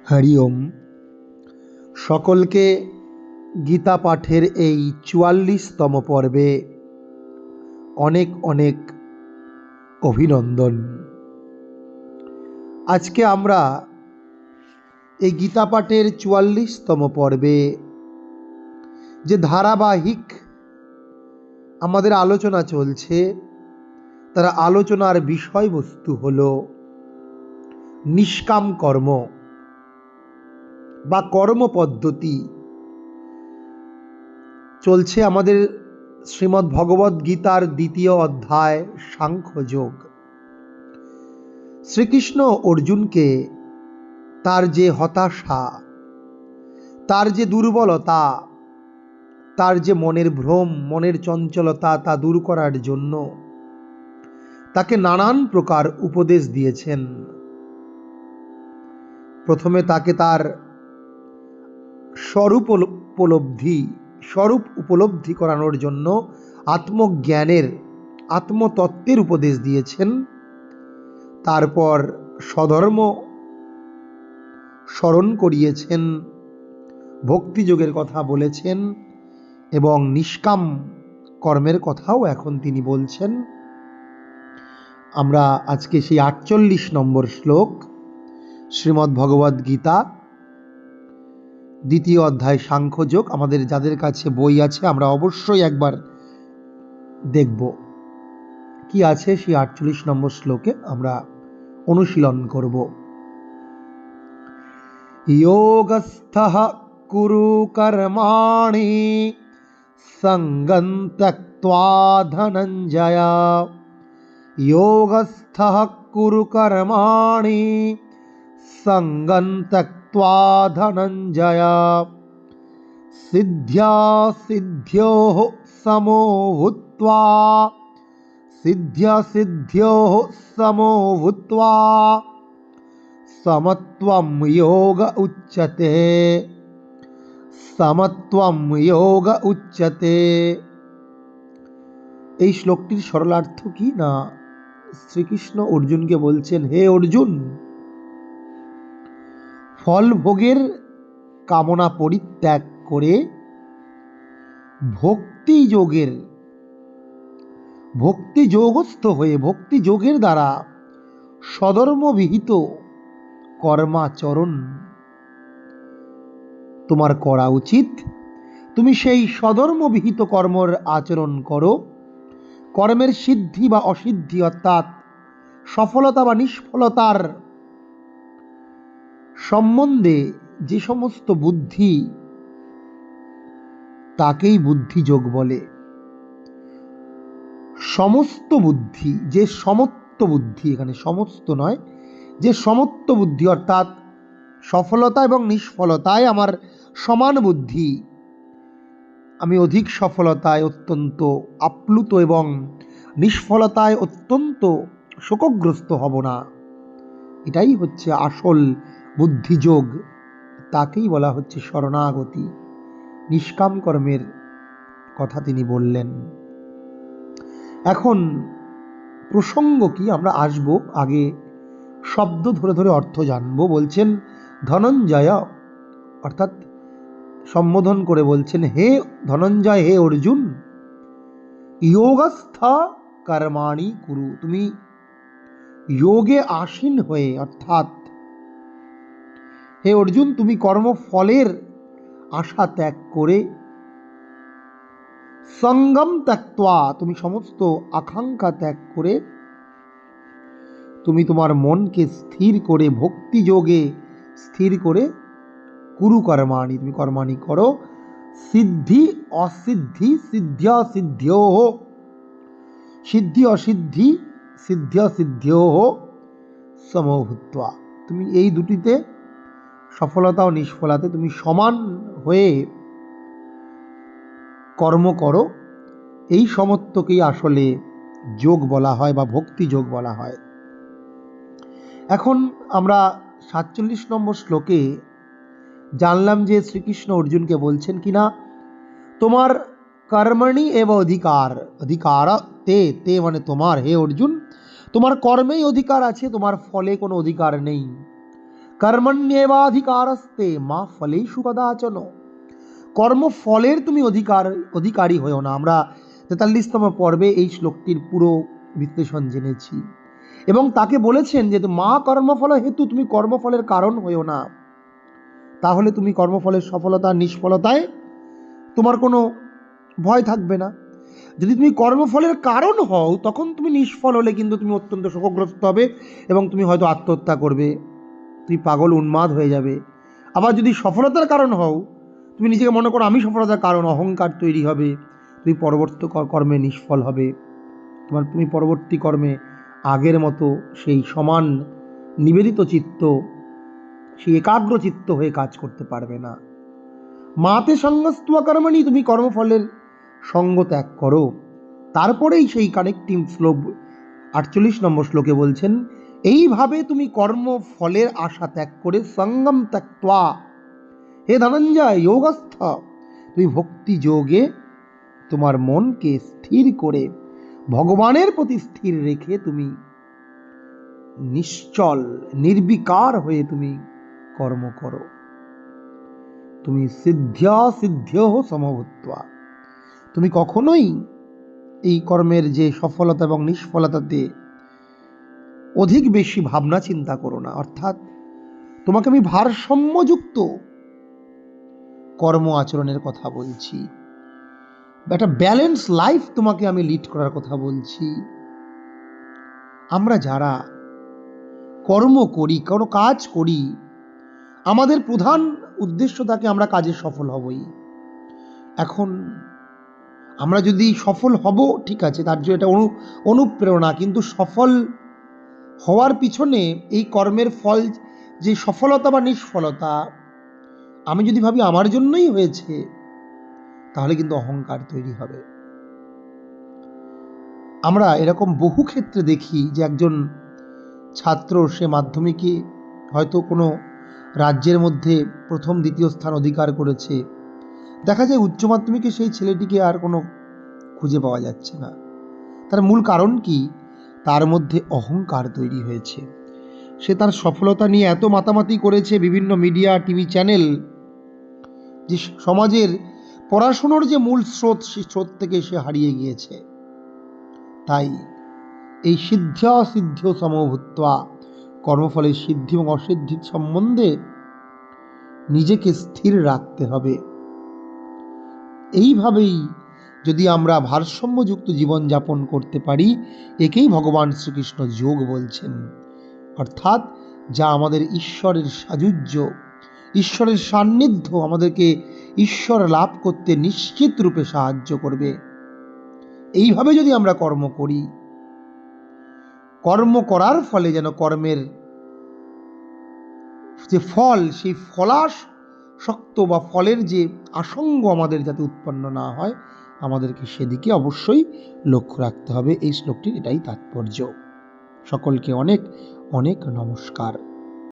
হরি ওম। সকলকে গীতা পাঠের এই ৪৪তম পর্বে অনেক অনেক অভিনন্দন। আজকে আমরা এই গীতা পাঠের ৪৪তম পর্বে যে ধারাবাহিক আমাদের আলোচনা চলছে, তার আলোচনার বিষয়বস্তু হল নিষ্কাম কর্ম বা কর্ম পদ্ধতি। চলছে আমাদের শ্রীমদ্ ভগবদ্ গীতার ২য় অধ্যায় সাংখ্যযোগ। শ্রীকৃষ্ণ অর্জুনকে তার যে হতাশা, তার যে দুর্বলতা, তার যে মনের ভ্রম, মনের চঞ্চলতা, তা দূর করার জন্য তাকে নানান প্রকার উপদেশ দিয়েছেন। প্রথমে তাকে তার স্বরূপ উপলব্ধি করানোর জন্য আত্মজ্ঞানের, আত্মতত্ত্বের উপদেশ দিয়েছেন। তারপর স্বধর্ম স্মরণ করিয়েছেন, ভক্তিযোগের কথা বলেছেন এবং নিষ্কাম কর্মের কথাও এখন তিনি বলছেন। আমরা আজকে সেই ৪৮ নম্বর শ্লোক শ্রীমদ্ ভগবদ্ গীতা ২য় অধ্যায় সাংখ্যযোগ, আমাদের যাদের কাছে বই আছে আমরা অবশ্যই একবার দেখব কি আছে সেই ৪৮ নম্বর শ্লোকে আমরা অনুশীলন করব। যোগস্থঃ কুরু কর্মাণি সঙ্গং ত্যক্ত্বা ধনঞ্জয়। যোগস্থঃ কুরু কর্মাণি সঙ্গং ত্যক্ত্বা ধনঞ্জয়। সিদ্ধ্যা সিদ্ধ্যোঃ সমো ভূত্বা, সিদ্ধ্যা সিদ্ধ্যোঃ সমো ভূত্বা সমত্বম যোগ উচ্যতে, সমত্বম যোগ উচ্যতে। এই শ্লোকটির সরলার্থ কি না, শ্রীকৃষ্ণ অর্জুনকে বলছেন, হে অর্জুন, ফল ভোগের কামনা পরিত্যাগ করে ভক্তি যোগস্থ হয়ে ভক্তি যোগের দ্বারা সধর্মবিহিত কর্মাচরণ তোমার করা উচিত। তুমি সেই সধর্মবিহিত কর্মের আচরণ করো। কর্মের সিদ্ধি বা অসিদ্ধি, অর্থাৎ সফলতা বা নিষ্ফলতার সম্বন্ধে যে সমস্ত বুদ্ধি, তাকেই বুদ্ধিযোগ বলে। সমস্ত বুদ্ধি, যে সমত্ব বুদ্ধি, এখানে সমস্ত নয়, যে সমত্ব বুদ্ধি অর্থাৎ সফলতা এবং নিষ্ফলতায় আমার সমান বুদ্ধি, আমি অধিক সফলতায় অত্যন্ত আপ্লুত এবং নিষ্ফলতায় অত্যন্ত শোকগ্রস্ত হব না, এটাই হচ্ছে আসল বুদ্ধিযোগ। তাকেই বলা হচ্ছে শরণাগতি। নিষ্কাম কর্মের কথা তিনি বললেন। এখন প্রসঙ্গ কি আমরা আসব, আগে শব্দ ধরে ধরে অর্থ জানবো। বলছেন ধনঞ্জয়, অর্থাৎ সম্বোধন করে বলছেন, হে ধনঞ্জয়, হে অর্জুন, যোগস্থ কর্মাণি কুরু, তুমি যোগে আসীন হয়ে, অর্থাৎ হে অর্জুন, তুমি কর্মফলের আশা ত্যাগ করে, সঙ্গম ত্যক্ত্বা, তুমি সমস্ত আকাঙ্ক্ষা ত্যাগ করে, তুমি তোমার মনকে স্থির করে, ভক্তি যোগে স্থির করে, কুরু কর্মাণি, তুমি কর্মাণি করো, সিদ্ধি অসিদ্ধি, সিদ্ধ্যা সিদ্ধ্যোঃ, সিদ্ধি অসিদ্ধি, সিদ্ধ্যা সিদ্ধ্যোঃ সমো ভূত্বা, তুমি এই দুটিতে, সফলতা ও নিষ্ফলতাতে তুমি সমান হয়ে কর্ম করো। এই সমত্বকেই আসলে যোগ বলা হয় বা ভক্তি যোগ বলা হয়। এখন আমরা ৪৭ নম্বর শ্লোকে জানলাম যে শ্রীকৃষ্ণ অর্জুনকে বলছেন কিনা, তোমার কর্মণি এব অধিকার, অধিকার তে, তে মানে তোমার, হে অর্জুন, তোমার কর্মেই অধিকার আছে, তোমার ফলে কোনো অধিকার নেই। কর্মণ্যেবাধিকারস্তে মা ফলেষু কদাচন। কর্মফলের তুমি অধিকারী হয়েও না। আমরা 43তম পর্বে এই শ্লোকটির পুরো বিশ্লেষণ জেনেছি এবং তাকে বলেছেন যে মা কর্মফল হেতু, তুমি কর্মফলের কারণ হয়েও না। তাহলে তুমি কর্মফলের সফলতা নিষ্ফলতায় তোমার কোনো ভয় থাকবে না। যদি তুমি কর্মফলের কারণ হও তখন তুমি নিষ্ফল হলে কিন্তু তুমি অত্যন্ত শোকগ্রস্ত হবে এবং তুমি হয়তো আত্মহত্যা করবে, তুমি পাগল উন্মাদ হয়ে যাবে। আবার যদি সফলতার কারণ হও, তুমি নিজেকে মনে করো আমি সফলতার কারণ, অহংকার তৈরি হবে, তুমি পরবর্তী কর্মে নিষ্ফল হবে। তুমি পরবর্তী কর্মে আগের মতো সেই সমান নিবেদিত চিত্ত, সেই একাগ্র চিত্ত হয়ে কাজ করতে পারবে না। মাতে সঙ্গস্ত্বা কর্মণি, তুমি কর্মফলের সঙ্গ ত্যাগ করো। তারপরেই সেই কানেক্টিং শ্লোক 48 নম্বর শ্লোকে বলছেন, এইভাবে তুমি কর্মফলের আশা ত্যাগ করে সঙ্গম ত্যক্ত্বা, হে ধনঞ্জয় যোগস্থ, তুমি ভক্তি যোগে তোমার মনকে স্থির করে ভগবানের প্রতি স্থির রেখে তুমি নিশ্চল নির্বিকার হয়ে তুমি কর্ম করো। তুমি সিদ্ধ্যা সিদ্ধ্যো সমভূত্বা, তুমি কখনোই এই কর্মের যে সফলতা এবং নিষ্ফলতাতে অধিক বেশি ভাবনা চিন্তা করো না। অর্থাৎ তোমাকে আমি ভারসাম্যযুক্ত কর্ম আচরণের কথা বলছি, একটা ব্যালেন্স লাইফ তোমাকে আমি লিড করার কথা বলছি। আমরা যারা কর্ম করি, কোনো কাজ করি, আমাদের প্রধান উদ্দেশ্য থাকে আমরা কাজে সফল হবই। এখন আমরা যদি সফল হব ঠিক আছে, তার জন্য এটা অনুপ্রেরণা, কিন্তু সফল হওয়ার পিছনে এই কর্মের ফল যে সফলতা বা নিষ্ফলতা, আমি যদি ভাবি আমার জন্যই হয়েছে, তাহলে কিন্তু অহংকার তৈরি হবে। আমরা এরকম বহু ক্ষেত্রে দেখি যে একজন ছাত্র, সে মাধ্যমিকে হয়তো কোনো রাজ্যের মধ্যে প্রথম দ্বিতীয় স্থান অধিকার করেছে, দেখা যায় উচ্চ মাধ্যমিকে সেই ছেলেটিকে আর কোনো খুঁজে পাওয়া যাচ্ছে না। তার মূল কারণ কি? তার মধ্যে অহংকার তৈরি হয়েছে। সে তার সফলতা নিয়ে এত মাতামাতি করেছে, বিভিন্ন মিডিয়া টিভি চ্যানেল, যে সমাজের পড়াশুনোর যে মূল স্রোত, সেই স্রোত থেকে সে হারিয়ে গিয়েছে। তাই এই সিদ্ধ্যা সিদ্ধ সমভূত্বা, কর্মফলের সিদ্ধি এবং অসিদ্ধির সম্বন্ধে নিজেকে স্থির রাখতে হবে। এইভাবেই যদি আমরা ভারসাম্যযুক্ত জীবনযাপন করতে পারি, একেই ভগবান শ্রীকৃষ্ণ যোগ বলছেন। অর্থাৎ যা আমাদের ঈশ্বরের সাযুজ্য, ঈশ্বরের সান্নিধ্য আমাদেরকে ঈশ্বর লাভ করতে নিশ্চিত রূপে সাহায্য করবে। এইভাবে যদি আমরা কর্ম করি, কর্ম করার ফলে যেন কর্মের যে ফল, সেই ফলাসক্ত বা ফলের যে আসঙ্গ আমাদের যাতে উৎপন্ন না হয়, আমাদেরকে সেদিকে অবশ্যই লক্ষ্য রাখতে হবে। এই শ্লোকটির এটাই তাৎপর্য। সকলকে অনেক অনেক নমস্কার।